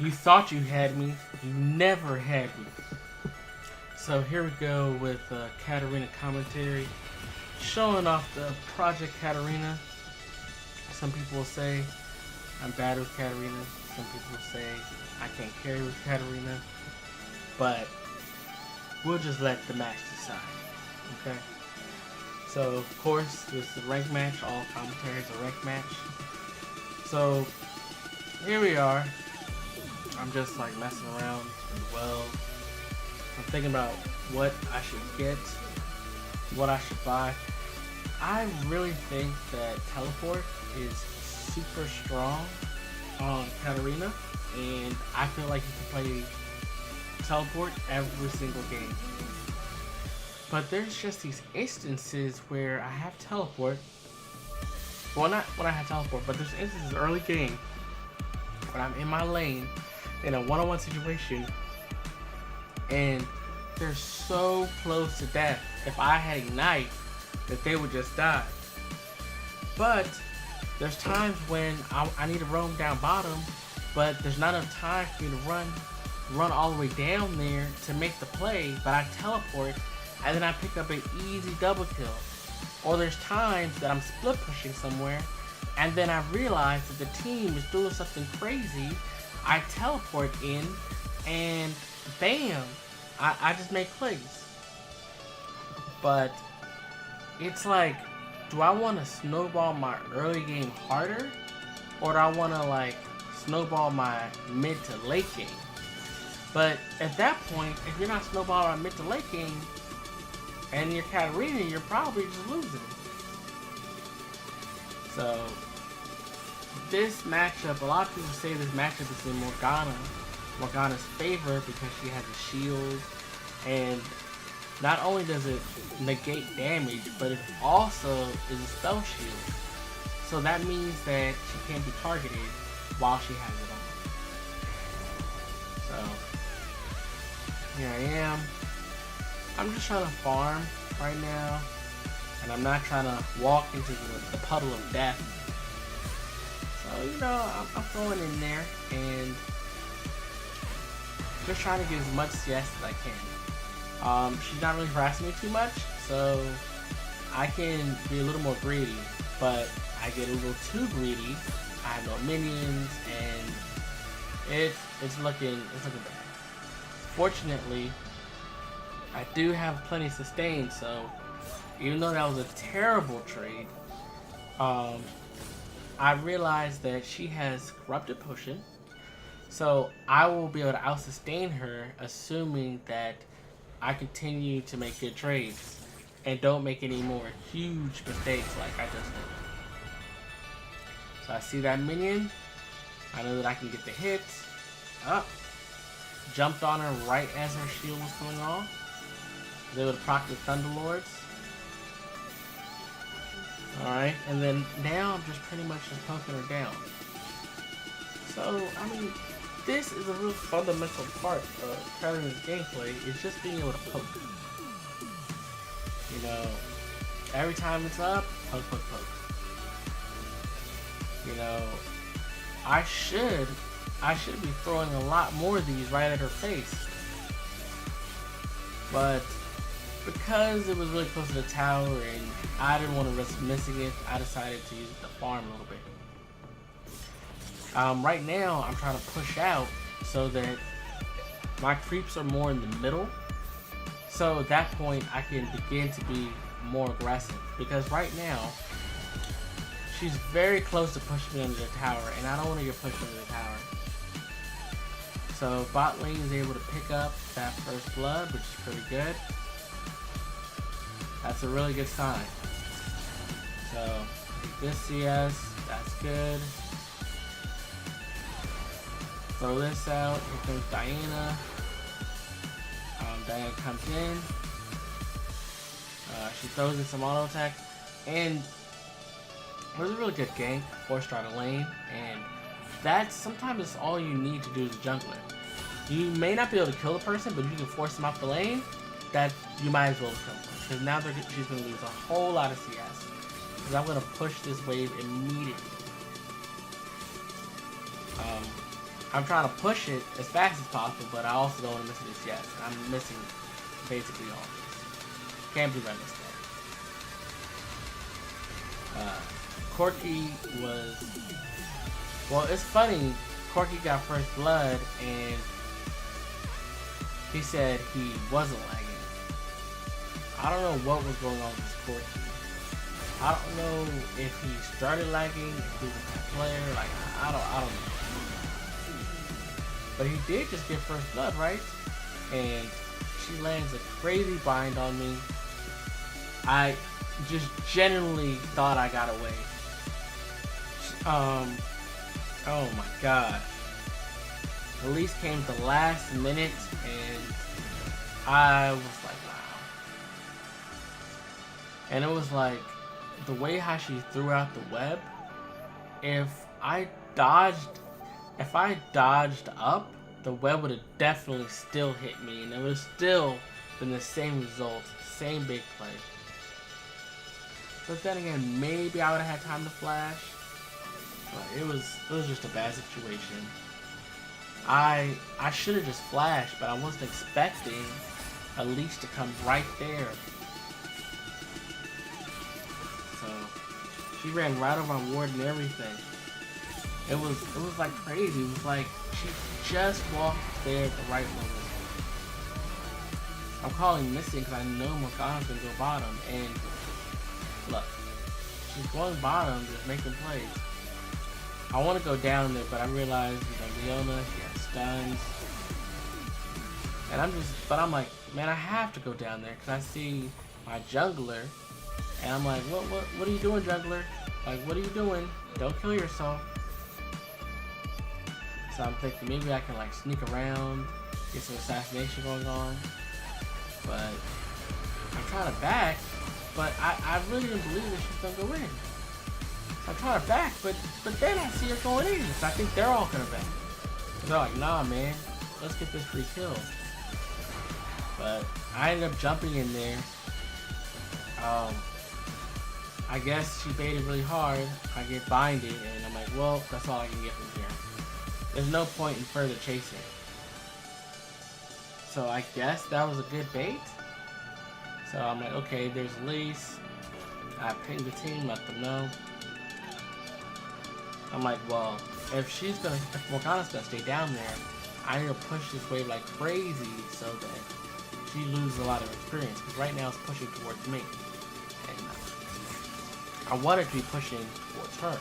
You thought you had me. You never had me. So here we go with Katarina commentary. Showing off the Project Katarina. Some people will say I'm bad with Katarina. Some people will say I can't carry with Katarina. But we'll just let the match decide. Okay? So, of course, this is a ranked match. All commentary is a ranked match. So, here we are. I'm just like messing around as well. I'm thinking about what I should get, what I should buy. I really think that Teleport is super strong on Katarina, and I feel like you can play Teleport every single game. But there's just these instances where I have Teleport. Well, not when I have Teleport, but there's instances early game when I'm in my lane in a one-on-one situation and they're so close to death. If I had Ignite, that they would just die. But there's times when I need to roam down bottom, but there's not enough time for me to run all the way down there to make the play, but I teleport and then I pick up an easy double kill. Or there's times that I'm split pushing somewhere and then I realize that the team is doing something crazy. I teleport in and bam, I just make plays. But it's like, do I want to snowball my early game harder, or do I want to like snowball my mid to late game? But at that point, if you're not snowballing my mid to late game and you're Katarina, you're probably just losing. So this matchup, a lot of people say this matchup is in Morgana's favor because she has a shield, and not only does it negate damage, but it also is a spell shield. So that means that she can't be targeted while she has it on. So here I am. I'm just trying to farm right now, and I'm not trying to walk into the puddle of death. So, you know, I'm going in there and just trying to get as much CS as I can. She's not really harassing me too much, so I can be a little more greedy, but I get a little too greedy. I have no minions, and it's looking bad. Fortunately, I do have plenty sustain, so even though that was a terrible trade, I realized that she has Corrupted Potion, so I will be able to out-sustain her, assuming that I continue to make good trades and don't make any more huge mistakes like I just did. So I see that minion. I know that I can get the hit. Up. Jumped on her right as her shield was coming off. Was able to proc the Thunderlords. Alright, and then now I'm just pretty much just poking her down. So, I mean, this is a real fundamental part of Katarina's gameplay, is just being able to poke. You know, every time it's up, poke, poke, poke. You know, I should be throwing a lot more of these right at her face. But because it was really close to the tower and I didn't want to risk missing it, I decided to use it to farm a little bit. Right now, I'm trying to push out so that my creeps are more in the middle. So at that point, I can begin to be more aggressive. Because right now, she's very close to pushing me under the tower, and I don't want to get pushed under the tower. So bot lane is able to pick up that first blood, which is pretty good. That's a really good sign. So this CS, that's good. Throw this out. Here comes Diana. Diana comes in. She throws in some auto attack, and it was a really good gank. 4-star to lane, and that's sometimes all you need to do as a jungler. You may not be able to kill the person, but you can force them off the lane. That you might as well kill them, because now she's going to lose a whole lot of CS. Because I'm going to push this wave immediately. I'm trying to push it as fast as possible, but I also don't want to miss this yes. I'm missing basically all this. Can't believe I missed that. Corky was... Well, it's funny. Corky got first blood, and he said he wasn't lagging. I don't know what was going on with this Corky. I don't know if he started lagging, if he was a bad player. Like, I don't know. But he did just get first blood, right? And she lands a crazy bind on me. I just genuinely thought I got away. Oh my god. Elise came at the last minute, and I was like, wow. And it was like, the way how she threw out the web, if I dodged up, the web would have definitely still hit me, and it would have still been the same result, same big play. But then again, maybe I would have had time to flash. But it was just a bad situation. I should have just flashed, but I wasn't expecting Elise to come right there. So she ran right over my ward and everything. It was like crazy. It was like she just walked there at the right moment. I'm calling missing because I know Morgana's gonna go bottom, and look, she's going bottom, just making plays. I want to go down there, but I realized, Leona, she has stuns, and I'm like, man, I have to go down there because I see my jungler, and I'm like, what are you doing, jungler? Like, what are you doing? Don't kill yourself. So I'm thinking maybe I can like sneak around, get some assassination going on, but I'm trying to back, but I really didn't believe that she's gonna go in. So I try to back, but then I see her going in, so I think they're all gonna back. So they're like, nah, man, let's get this free kill. But I ended up jumping in there. I guess she baited really hard. I get binded, and I'm like, well, that's all I can get from here. There's no point in further chasing. So I guess that was a good bait. So I'm like, okay, there's Elise. I pinged the team, let them know. I'm like, well, if Morgana's gonna stay down there, I need to push this wave like crazy so that she loses a lot of experience. Because right now it's pushing towards me, and I wanted to be pushing towards her.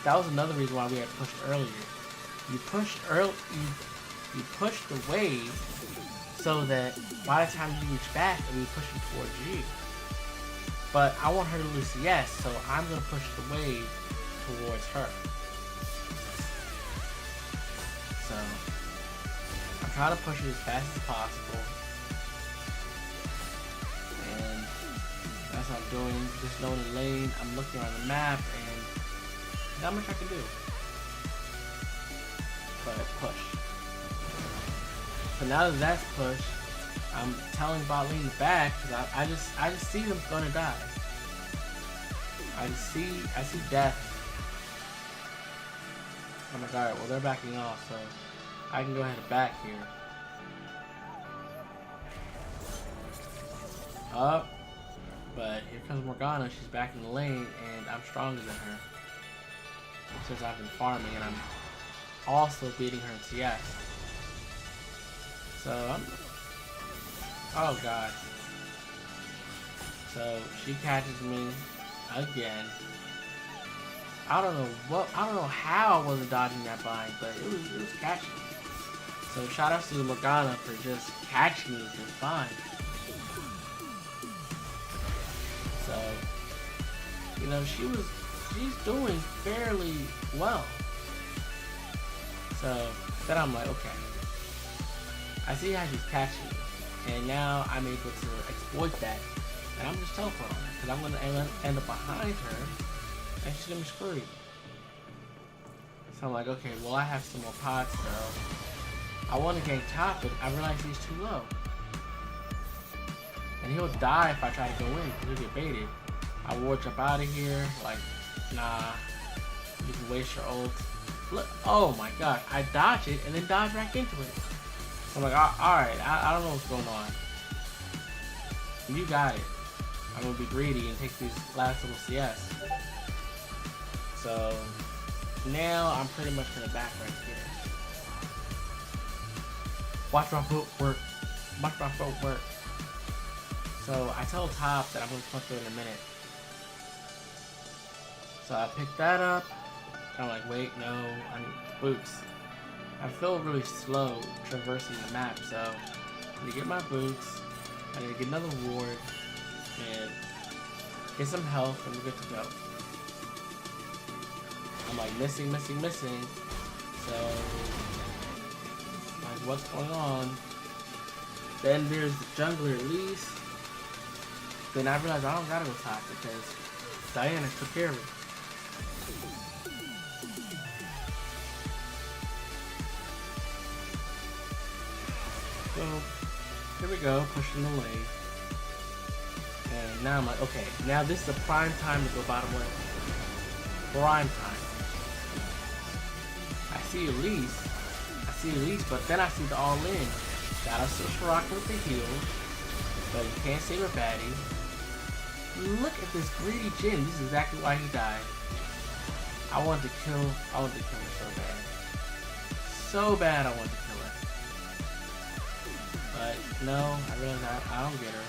That was another reason why we had pushed earlier. You pushed you pushed the wave so that by the time you reach back, it'll be pushing towards you. But I want her to lose CS, so I'm gonna push the wave towards her. So I'm trying to push it as fast as possible, and that's what I'm doing. Just knowing the lane, I'm looking around the map, and not much I can do. But push. So now that that's pushed, I'm telling bot lane to back because I just see them gonna die. I see death. I'm like, alright, well they're backing off, so I can go ahead and back here. Up, but here comes Morgana. She's back in the lane, and I'm stronger than her since I've been farming, and I'm also beating her in CS. So oh god. So she catches me again. I don't know how I wasn't dodging that bind, but it was catching me. So shout out to Morgana for just catching me with this bind. So, you know, she's doing fairly well. So then I'm like, okay, I see how she's catching me, and now I'm able to exploit that, and I'm just teleporting her because I'm gonna end up behind her, and she's gonna be screwed. So I'm like, okay, well I have some more pods, so I want to gank top, but I realize he's too low, and he'll die if I try to go in because he'll get baited. I ward jump out of here, like, nah, you can waste your ult. Look, oh my god, I dodge it and then dodge back into it. I'm like, alright, I don't know what's going on. You got it. I'm gonna be greedy and take these last little CS. So now I'm pretty much gonna back right here. Watch my footwork. Watch my footwork. So I tell Top that I'm gonna punch her in a minute. So I pick that up. I'm like, wait, no, I need boots. I feel really slow traversing the map, so I need to get my boots. I need to get another ward and get some health, and we're good to go. I'm like missing. So, like, what's going on? Then there's the jungler Elise. Then I realized I don't gotta go top because Diana took care of it. So, here we go, pushing the lane. And now I'm like, okay, now this is the prime time to go bottom lane. Prime time. I see Elise, but then I see the all-in. Gotta switch rock with the heal, but you can't save a baddie. Look at this greedy Jin. This is exactly why he died. I wanted to kill her so bad. So bad I wanted to kill her. But no, I realized I don't get her.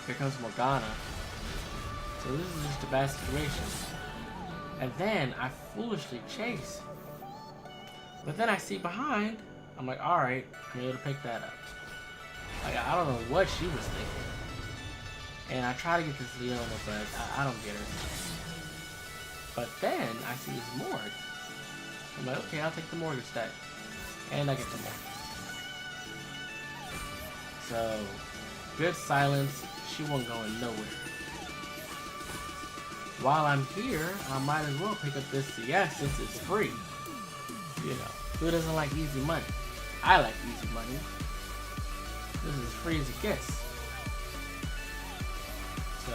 Here comes Morgana. So this is just a bad situation. And then I foolishly chase. But then I see behind. I'm like, alright, I'm able to pick that up. Like, I don't know what she was thinking. And I try to get this Leona, but I don't get her. But then I see this Morg. I'm like, okay, I'll take the Morg instead. And I get the Morg. So, good silence. She won't go nowhere. While I'm here, I might as well pick up this CS since it's free. You know, who doesn't like easy money? I like easy money. This is as free as it gets. So,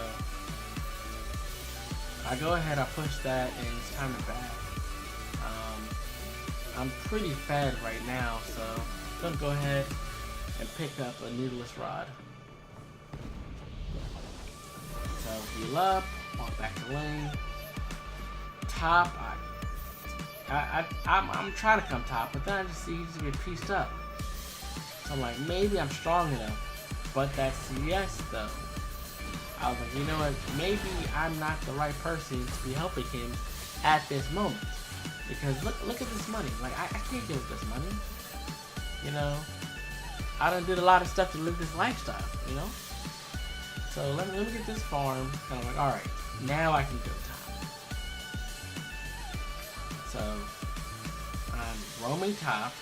I go ahead, I push that, and it's time to back. I'm pretty fed right now, so I'm gonna go ahead and pick up a needless rod. So heal up, walk back to lane. Top, I'm trying to come top, but then I just see he just get pieced up. So I'm like, maybe I'm strong enough, but that CS though. I was like, you know what? Maybe I'm not the right person to be helping him at this moment. Because look at this money. Like, I can't give this money. You know? I done did a lot of stuff to live this lifestyle, you know? So let me get this farm. And I'm like, alright, now I can go top. So I'm roaming top,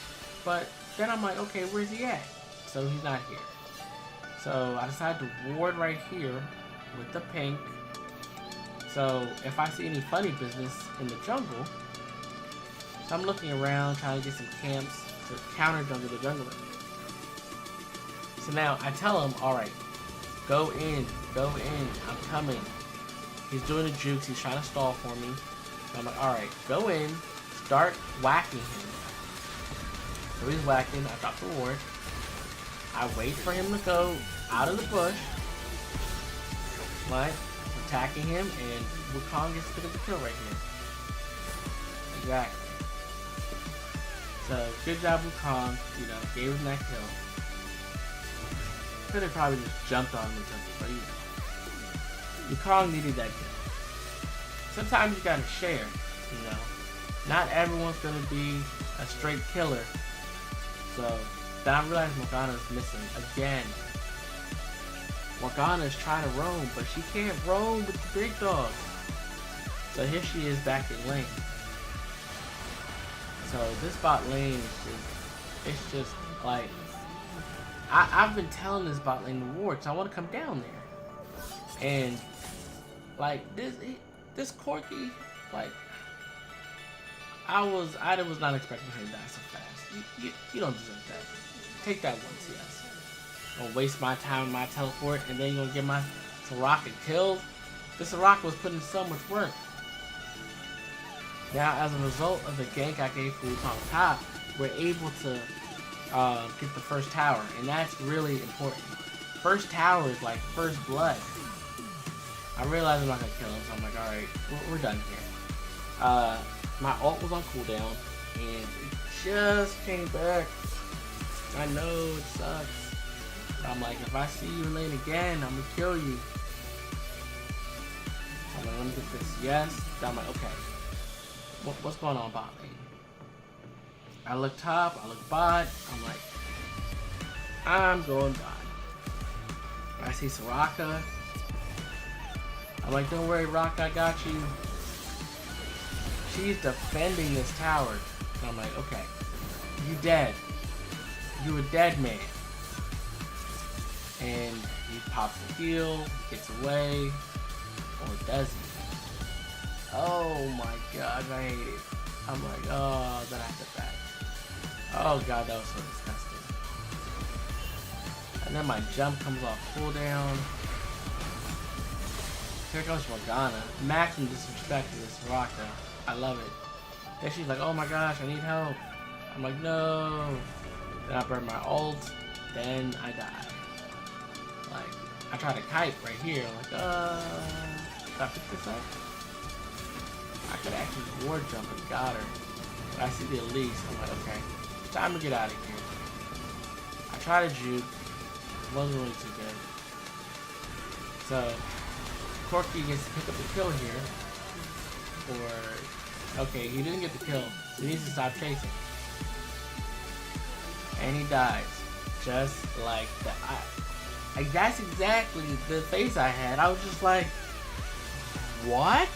but then I'm like, okay, where's he at? So he's not here. So I decided to ward right here with the pink. So if I see any funny business in the jungle, so I'm looking around trying to get some camps to counter jungle the jungler. So now I tell him, alright, go in, I'm coming. He's doing the jukes, he's trying to stall for me. So I'm like, alright, go in, start whacking him. So he's whacking, I drop the ward. I wait for him to go out of the bush. Like, attacking him, and Wukong gets to pick up the kill right here. Exactly. So, good job Wukong, you know, gave him that kill. Could have probably just jumped on him or something, but you know. Wukong needed that kill. Sometimes you gotta share, you know. Not everyone's gonna be a straight killer. So, then I realized Morgana's missing again. Morgana's trying to roam, but she can't roam with the big dogs. So here she is back in lane. So this bot lane is it's just like, I've been telling this bot lane to ward, so I want to come down there. And like this Corky, like I was not expecting her to die so fast. You don't deserve that. Take that one CS. Gonna waste my time with my teleport, and then you're gonna get my Soraka killed. This Soraka was putting so much work. Now, as a result of the gank I gave Wukong top, we're able to get the first tower, and that's really important. First tower is like first blood. I realize I'm not gonna kill him, so I'm like, alright, we're done here. My ult was on cooldown, and it just came back. I know it sucks. But I'm like, if I see you in lane again, I'm gonna kill you. So I'm like, let me get this. Yes. Then I'm like, okay. What's going on bot lane? I look top, I look bot. I'm like, I'm going bot. I see Soraka. I'm like, don't worry, Rock, I got you. She's defending this tower. And I'm like, okay, you dead. You a dead man. And he pops the heal, gets away, or does he? Oh my god, I hate it. I'm like, oh, then I have to back. Oh god, that was so disgusting. And then my jump comes off cooldown. Here comes Morgana. Maximum disrespect to this Soraka. I love it. Then she's like, oh my gosh, I need help. I'm like, no. Then I burn my ult. Then I die. Like, I try to kite right here. I'm like, did I pick this up? I could actually ward jump and got her. But I see the Elise. I'm like, okay, it's time to get out of here. I try to juke. It wasn't really too good. So, Corky gets to pick up the kill here. Or, okay, he didn't get the kill. So he needs to stop chasing. And he dies. Just like that. That's exactly the face I had. I was just like, what?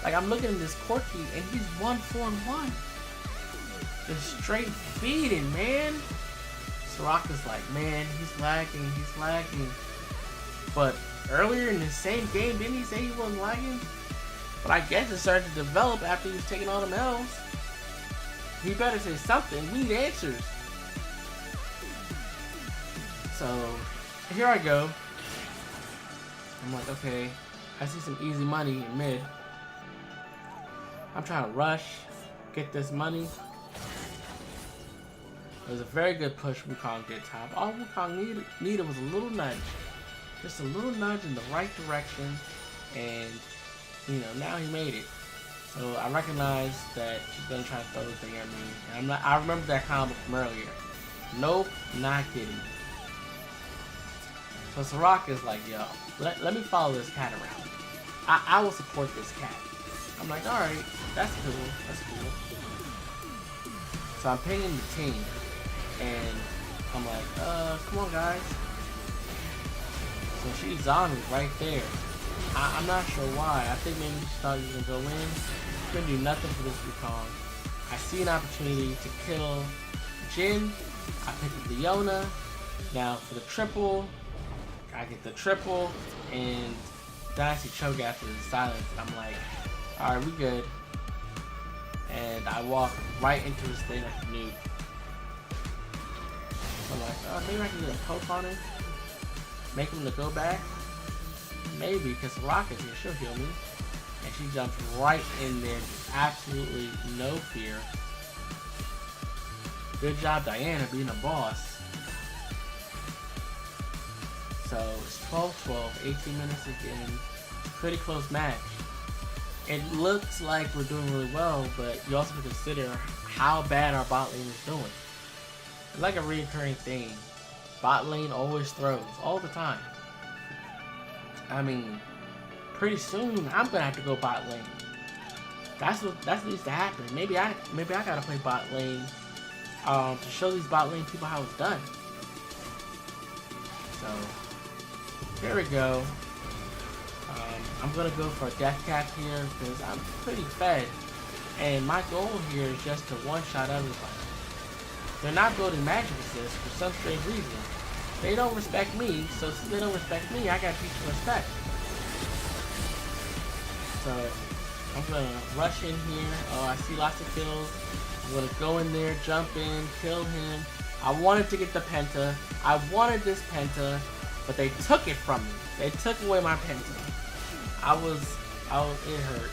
Like, I'm looking at this Corky and he's 1-4-1. Just straight feeding, man. Soraka's like, man, he's lagging. But earlier in the same game, didn't he say he wasn't lagging? But I guess it started to develop after he was taking all them L's. He better say something. We need answers. So, here I go. I'm like, okay, I see some easy money in mid. I'm trying to rush, get this money. It was a very good push Wukong did top. All Wukong needed was a little nudge. Just a little nudge in the right direction. And, you know, now he made it. So I recognize that she's going to try to throw the thing at me. And I remember that combo from earlier. Nope, not kidding. So Soraka's like, yo, let me follow this cat around. I will support this cat. I'm like, alright, that's cool. So I'm pinging the team. And I'm like, come on guys. So she's on me right there. I'm not sure why. I think maybe she thought he was gonna go in. Couldn't do nothing for this Wukong. I see an opportunity to kill Jin. I pick up the Yona. Now for the triple, I get the triple, and then I see choke after the silence. I'm like, alright, we good. And I walk right into his thing like a noob. I'm like, maybe I can get a poke on him. Make him to go back. Maybe, because Soraka's here, she'll heal me. And she jumps right in there, absolutely no fear. Good job, Diana, being a boss. So it's 12-12, 18 minutes again. Pretty close match. It looks like we're doing really well, but you also have to consider how bad our bot lane is doing. It's like a recurring thing. Bot lane always throws, all the time. I mean, pretty soon I'm gonna have to go bot lane. That's what needs to happen. Maybe I gotta play bot lane to show these bot lane people how it's done. So here we go. I'm gonna go for a death cap here because I'm pretty fed, and my goal here is just to one-shot everybody. They're not building magic assist for some strange reason. They don't respect me, so since they don't respect me, I gotta teach them respect. So I'm gonna rush in here. Oh, I see lots of kills. I'm gonna go in there, jump in, kill him. I wanted to get the penta. I wanted this penta, but they took it from me. They took away my penta. it hurt.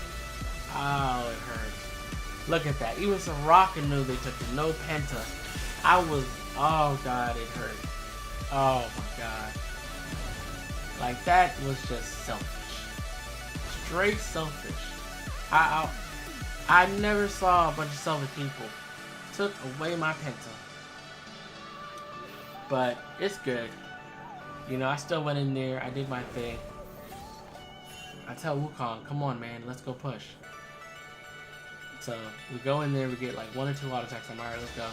Oh, it hurt. Look at that. Even Soraka knew they took it. No Penta. Oh god, it hurt. Oh my god. Like, that was just selfish. Straight selfish. I never saw a bunch of selfish people. Took away my Penta. But it's good. You know, I still went in there. I did my thing. I tell Wukong, come on, man. Let's go push. So, we go in there. We get like 1 or 2 auto attacks. I'm alright, let's go.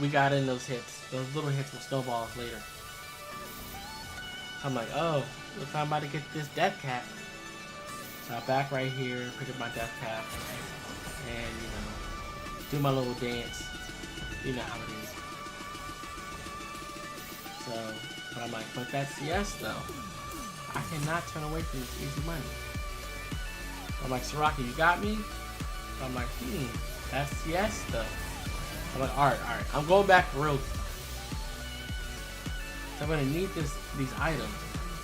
We got in those hits. Those little hits will snowball us later. So I'm like, oh, looks like I'm about to get this death cap. So I back right here, pick up my death cap, and, you know, do my little dance. You know how it is. So, but I'm like, but that's CS though. I cannot turn away from this easy money. I'm like, Soraka, you got me? So I'm like, that's CS though. I'm like, alright. I'm going back for real. So I'm gonna need these items.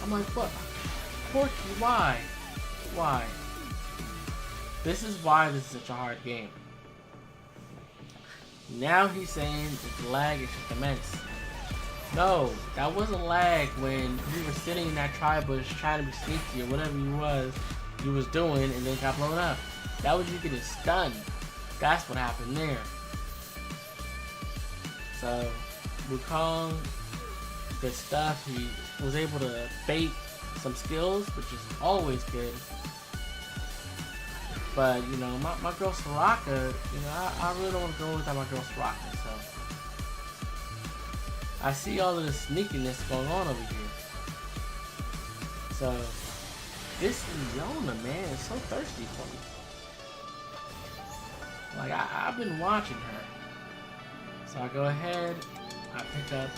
I'm like, what? Porky, why? Why? This is why this is such a hard game. Now he's saying the lag is just immense. No, that wasn't lag when you were sitting in that tri-bush trying to be sneaky or whatever you was doing and then got blown up. That was you getting stunned. That's what happened there. So, Wukong, good stuff. He was able to bait some skills, which is always good. But, you know, my girl Soraka, you know, I really don't want to go without my girl Soraka, so. I see all of this sneakiness going on over here. So, this Leona, man, is so thirsty for me. Like, I've been watching her. So I go ahead, I pick up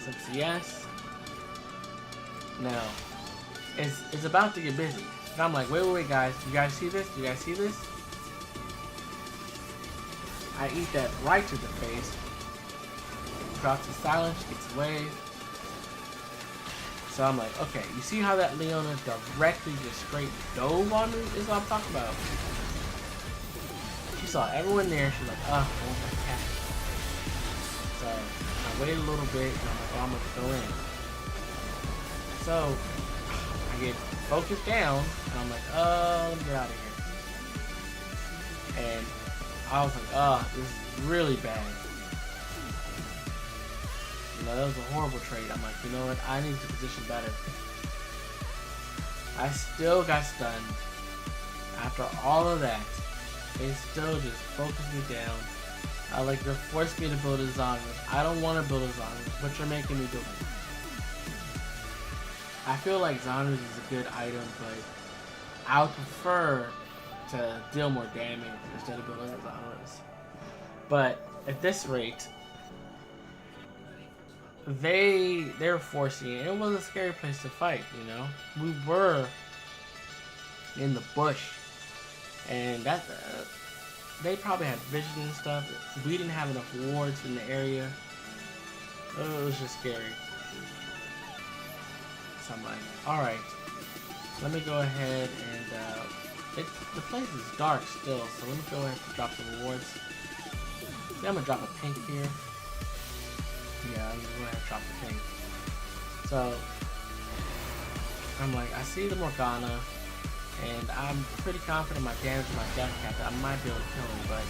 some CS. Now, it's about to get busy. And I'm like, wait, guys. You guys see this? You guys see this? I eat that right to the face. Drops the silence, gets away. So I'm like, okay, you see how that Leona directly just straight dove on me? This is what I'm talking about. She saw everyone there, she's like, I want that cat. So I wait a little bit and I'm like, oh, I'm gonna go in. So I get focused down and I'm like, let me get out of here. And I was like, this is really bad. You know, that was a horrible trade. I'm like, you know what? I need to position better. I still got stunned. After all of that, they still just focused me down. Like, they're forcing me to build a zombie. I don't want to build a zombie, but you're making me do it. I feel like zombies is a good item, but I would prefer to deal more damage instead of building zombies. But at this rate, they're forcing it. It was a scary place to fight, you know. We were in the bush, and that they probably had vision and stuff. We didn't have enough wards in the area. It was just scary. So I'm like, all right, let me go ahead and the place is dark still, so let me go ahead and drop some rewards. Yeah, I'm gonna drop a pink here. Yeah, I'm gonna go ahead and drop the pink. So I'm like, I see the Morgana, and I'm pretty confident my damage and my death cap that I might be able to kill him, but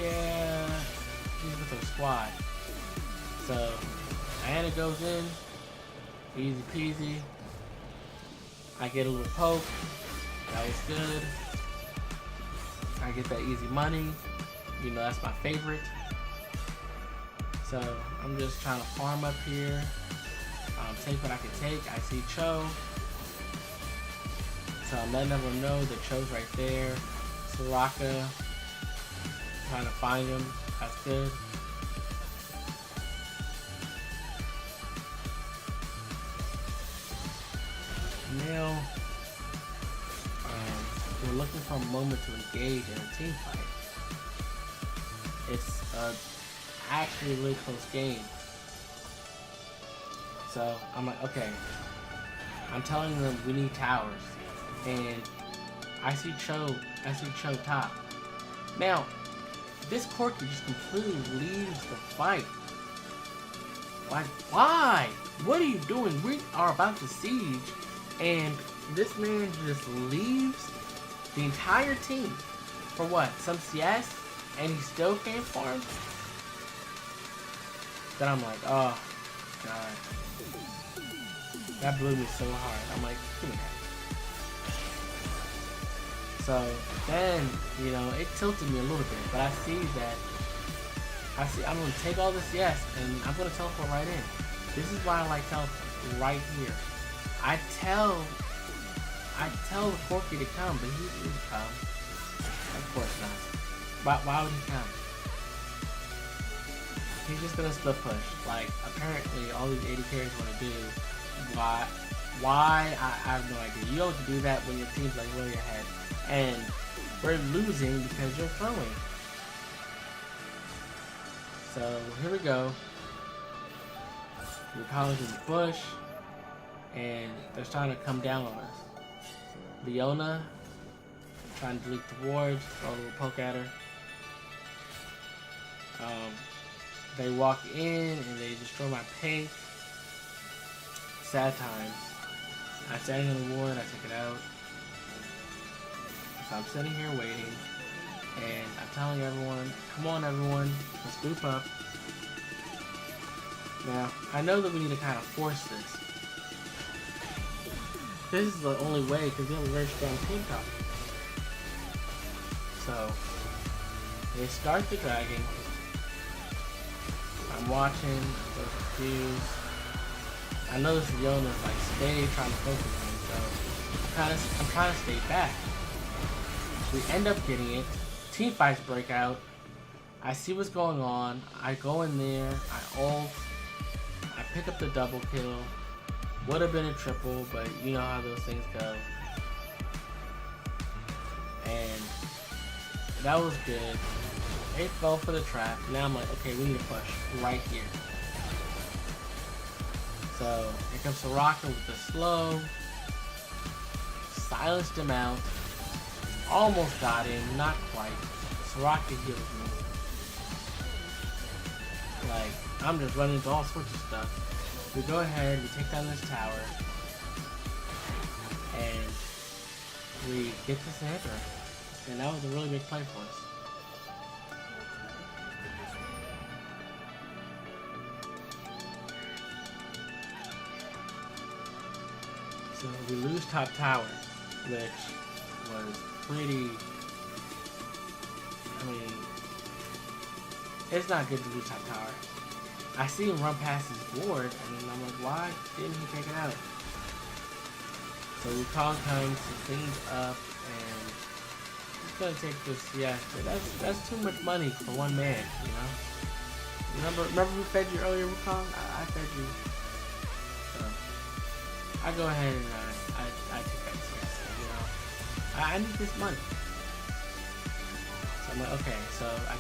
yeah, he's with a squad. So Diana goes in, easy peasy. I get a little poke, that was good. I get that easy money, you know, that's my favorite. So I'm just trying to farm up here, take what I can take. I see Cho, so I'm letting everyone know that Cho's right there. Soraka, trying to find him, that's good. Now, we're looking for a moment to engage in a team fight. It's actually a really close game. So I'm like, okay, I'm telling them we need towers, and I see Cho top. Now, this Corky just completely leaves the fight. Like, why? What are you doing? We are about to siege, and this man just leaves the entire team for what? Some CS, and he still can't farm? Then I'm like, oh god, that blew me so hard. I'm like, give me that. So then, you know, it tilted me a little bit, but I see I'm gonna take all this yes, and I'm gonna teleport right in. This is why I like teleport right here. I tell the Corky to come, but he didn't come. Of course not. Why would he come? He's just gonna split push. Like, apparently all these AD carries want to do. Why? I have no idea. You don't do that when your team's like really ahead. And we're losing because you're throwing. So here we go. We're calling to the bush, and they're trying to come down on us. Leona trying to delete the wards, throw a little poke at her. They walk in and they destroy my pink. Sad times. I'm standing in the ward, I took it out. So I'm sitting here waiting, and I'm telling everyone, come on everyone, let's group up. Now, I know that we need to kind of force this. This is the only way, because we have a very strong team top. So, they start the dragon. I'm watching, I'm confused. I know this Leona's like stay trying to focus me, so I'm trying to stay back. We end up getting it. Team fights break out. I see what's going on. I go in there. I ult. I pick up the double kill. Would have been a triple, but you know how those things go. And that was good. They fell for the trap. Now I'm like, okay, we need to push right here. So here comes Soraka with the slow. Silenced him out. Almost got him, not quite. Soraka heals me. Like, I'm just running into all sorts of stuff. We go ahead, we take down this tower, and we get this Sandra. And that was a really big play for us. So we lose top tower, which was pretty, I mean, it's not good to lose top tower. I see him run past his board, and then I'm like, why didn't he take it out? So Wukong comes to clean up, and he's gonna take this, yeah, that's too much money for one man, you know? Remember who fed you earlier, Wukong? I fed you. So, I go ahead and I take that seriously, you know? I need this money. So I'm like, okay, so I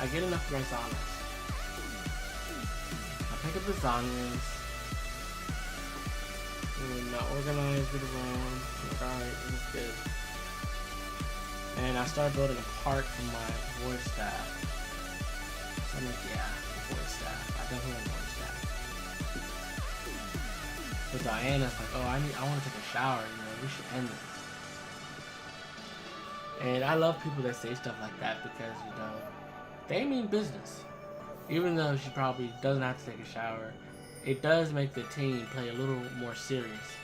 get enough for my Zonas. I pick up the Zonas. And I organize it around. Alright, it was good. And I start building a park for my void staff. So I'm like, yeah, void staff. I definitely want void staff. So Diana's like, oh, I want to take a shower, you know, we should end this. And I love people that say stuff like that because, you know, they mean business. Even though she probably doesn't have to take a shower, it does make the team play a little more serious.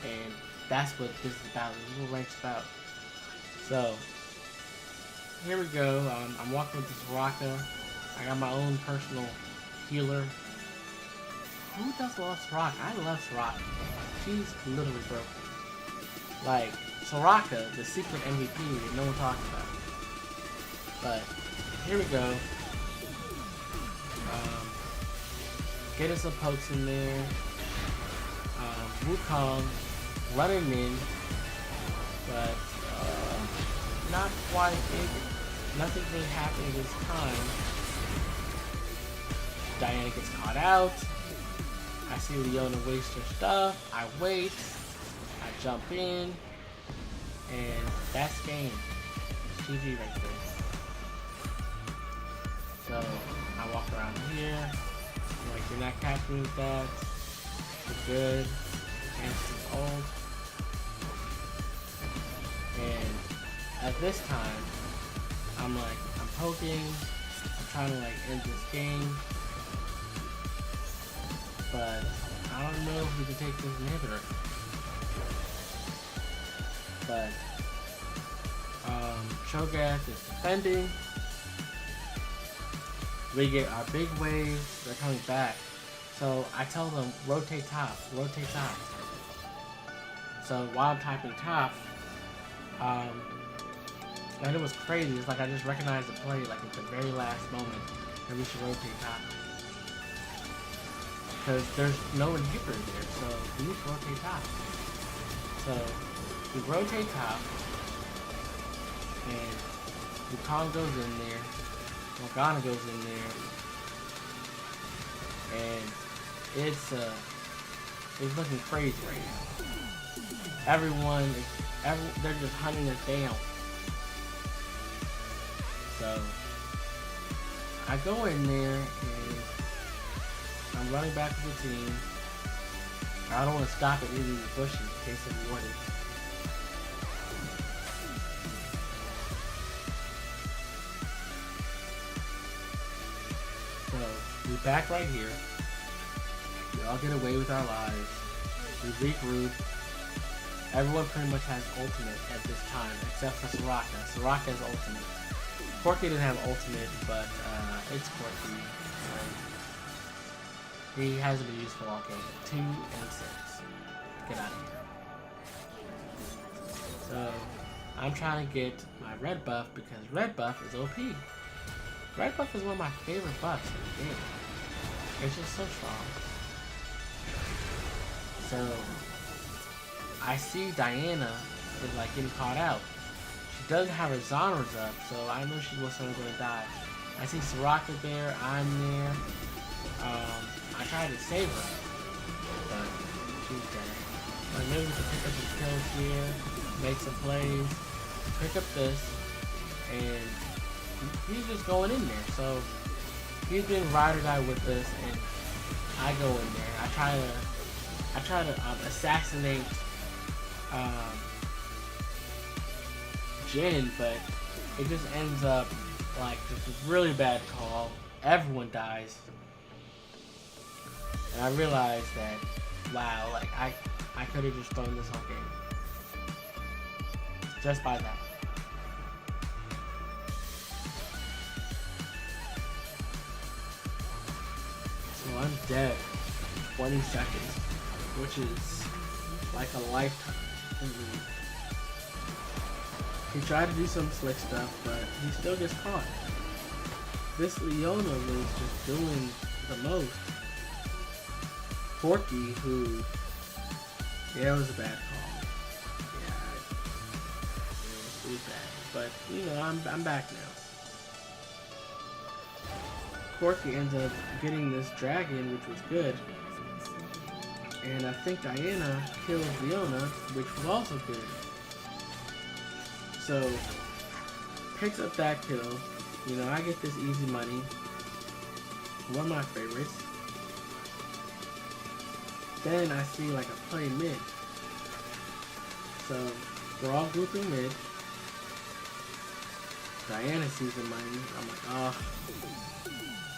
And that's what this is about, this is what rank's about. So, here we go. I'm walking with this Soraka. I got my own personal healer. Who does love Soraka? I love Soraka. She's literally broken. Like, Soraka, the secret MVP that no one talks about. But, here we go. Getting some pokes in there. Wukong running in. But, not quite it. Nothing really happening this time. Diana gets caught out. I see Leona waste her stuff. I wait. I jump in. And that's game. GG right there. So I walk around here. I'm like, you're not catching me with that. You're good. Instant ult. And at this time, I'm poking. I'm trying to like end this game. But I don't know if we can take this inhibitor. But Cho'Gath is defending. We get our big waves. They're coming back. So I tell them rotate top, rotate top. So while I'm typing top, and it was crazy. It's like I just recognized the play like at the very last moment that we should rotate top. Because there's no inhibitor there, so we need to rotate top. So we rotate top, and Wukong goes in there, Morgana goes in there, and it's looking crazy right now. They're just hunting us down. So I go in there and I'm running back to the team. I don't want to stop at any of these bushes in case of warning. So we back right here. We all get away with our lives. We regroup. Everyone pretty much has ultimate at this time, except for Soraka. Soraka has ultimate. Corki didn't have ultimate, but it's Corki. He hasn't been used for all game. 2 and 6. Get out of here. So I'm trying to get my red buff because red buff is OP. Red buff is one of my favorite buffs in the game. It's just so strong. So I see Diana is like getting caught out. She doesn't have her Zonras up, so I know she was going to die. I see Soraka there, I'm there. I tried to save her, but she's dead. Like maybe we can pick up some kills here, make some plays, pick up this, and he's just going in there. So he's been ride or die with this, and I go in there. I try to assassinate Jin, but it just ends up like just a really bad call. Everyone dies. And I realized that, wow, like I could have just thrown this whole game. Just by that. So I'm dead 20 seconds, which is like a lifetime. He tried to do some slick stuff, but he still gets caught. This Leona was just doing the most. Corki, who, yeah, it was a bad call. Yeah, it was bad. But, you know, I'm back now. Corki ends up getting this dragon, which was good. And I think Diana kills Leona, which was also good. So, picks up that kill. You know, I get this easy money. One of my favorites. Then I see like a play mid. So we're all grouping mid. Diana sees the money. I'm like, oh,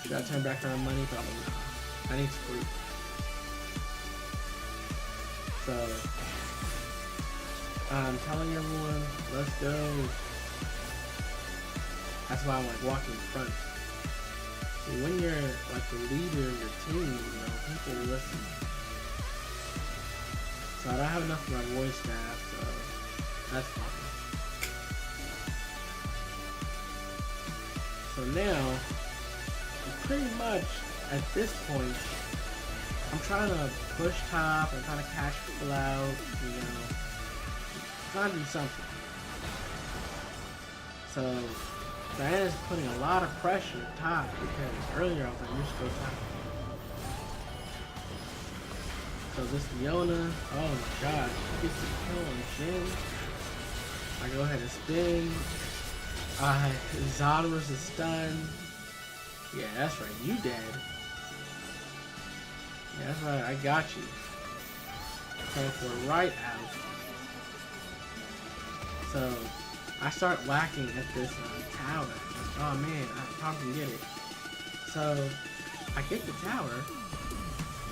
should I turn back around money? Probably not. I need to group. So I'm telling everyone, let's go. That's why I'm like walking in front. See, when you're like the leader of your team, you know, people listen. So I don't have enough of my voice staff, so that's fine. So now, pretty much at this point, I'm trying to push top, I'm trying to catch people out, you know, trying to do something. So Diana's putting a lot of pressure top because earlier I was like, we should go top. So this Leona, oh my god, she gets the kill on Jin. I go ahead and spin. Zonderus is stunned. Yeah, that's right. You dead. Yeah, that's right. I got you. Teleport right out. So, I start whacking at this tower. Oh man, I probably can get it. So, I get the tower,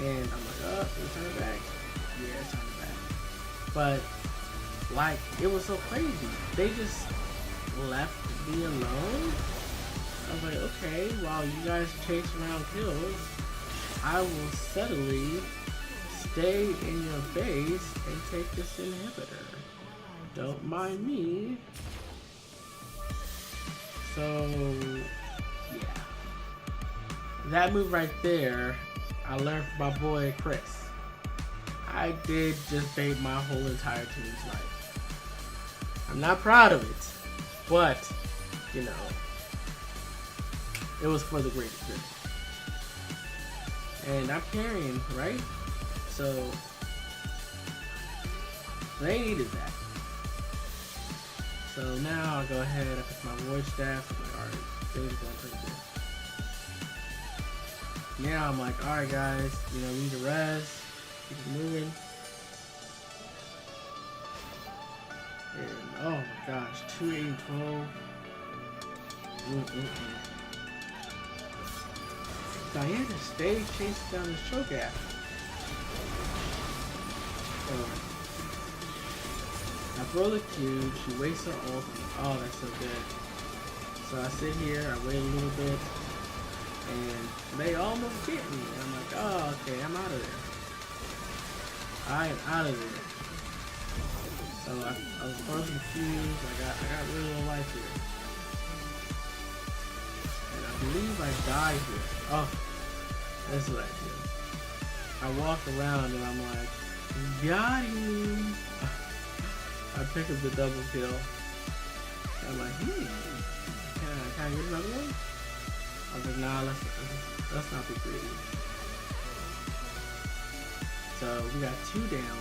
and I'm like, oh, it's turn it back. Yeah, it's turn it back. But, like, it was so crazy. They just left me alone. I was like, okay, while you guys chase around kills, I will subtly stay in your base and take this inhibitor. Don't mind me. So, yeah. That move right there, I learned from my boy Chris. I did just bait my whole entire team's life. I'm not proud of it, but, you know, it was for the greater good. And I'm carrying, right? So, they needed that. So now I go ahead, I pick my void staff. I'm like, alright, things are going pretty good. Now I'm like, alright guys, you know, we need to res, keep it moving. And oh my gosh, 2, 8, and 12. Diana stayed chasing down this choke app. I throw the Q, she wastes her ult. Oh, that's so good. So I sit here, I wait a little bit, and they almost get me. I'm like, oh, okay, I'm out of there. I am out of there. So I was frozen fused. I got really low life here. And I believe I died here. Oh, that's what I did. I walked around and I'm like, got him. I pick up the double kill. And I'm like, can I get another one? I was like, nah, let's not be greedy. So we got 2 down,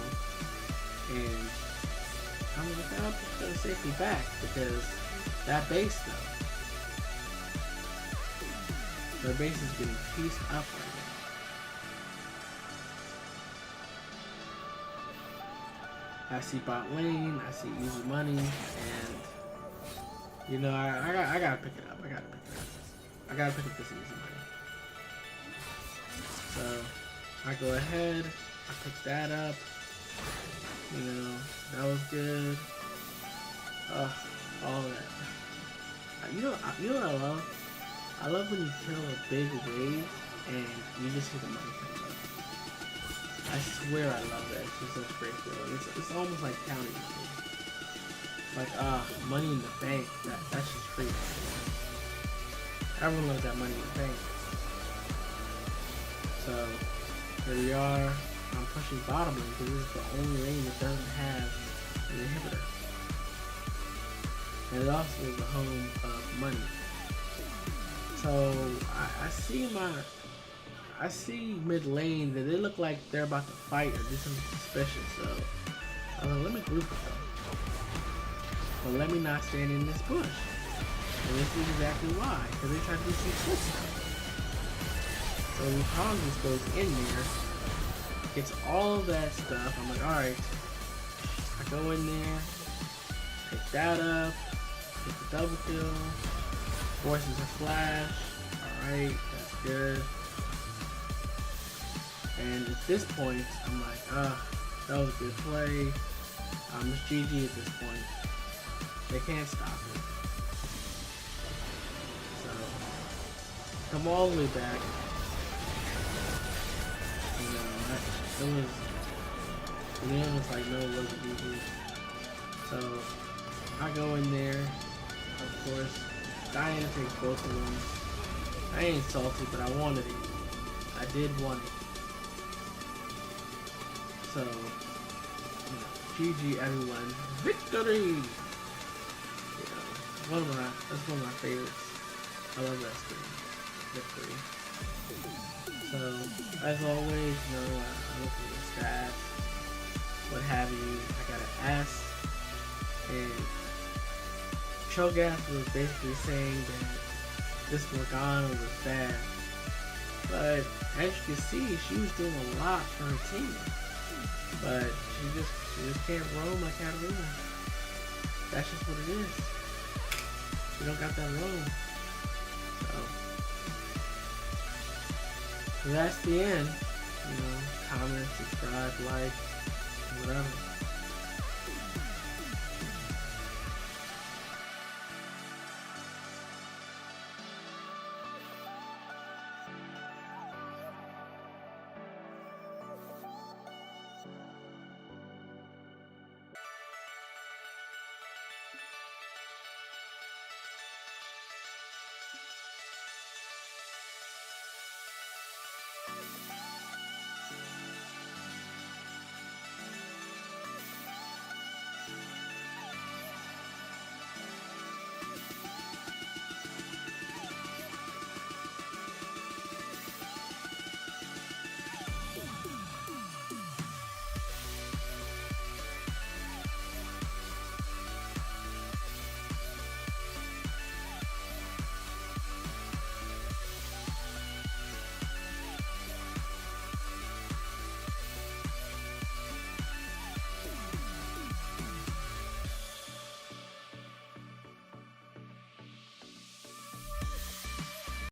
and I'm like, I'm just gonna save me back because that base though, their base is getting pieced up right now. I see bot lane, I see easy money, and you know, I gotta pick it up. I gotta pick up this easy money. So I go ahead, I pick that up. You know, that was good. All that. You know what I love? I love when you kill a big wave and you just see the money come up. I swear I love that. It's just such a great feeling. It's almost like counting. Like, money in the bank. That's just free. Everyone loves that money in the bank. So, here we are. I'm pushing bottom lane because this is the only lane that doesn't have an inhibitor. And it also is the home of money. So, I see mid lane that they look like they're about to fight or do something suspicious, so I was like, let me group with them. But let me not stand in this bush. And this is exactly why, because they try to do some cool stuff. So Congress goes in there, gets all of that stuff. I'm like, alright. I go in there, pick that up, get the double kill, forces a flash. Alright, that's good. And at this point, I'm like, that was a good play. It's GG at this point. They can't stop it. So, come all the way back. You know, it was like, no, it wasn't GG. So, I go in there, of course. Diana takes both of them. I ain't salty, but I wanted it. I did want it. So, you know, GG everyone. Victory! You know, that's one of my favorites. I love that screen. Victory. So, as always, you know, I look at the stats, what have you. I got an S, and Cho'Gath was basically saying that this Morgana was bad. But as you can see, she was doing a lot for her team. But she just can't roam like Katarina. That's just what it is. She don't got that roam. So that's the end. You know, comment, subscribe, like, whatever.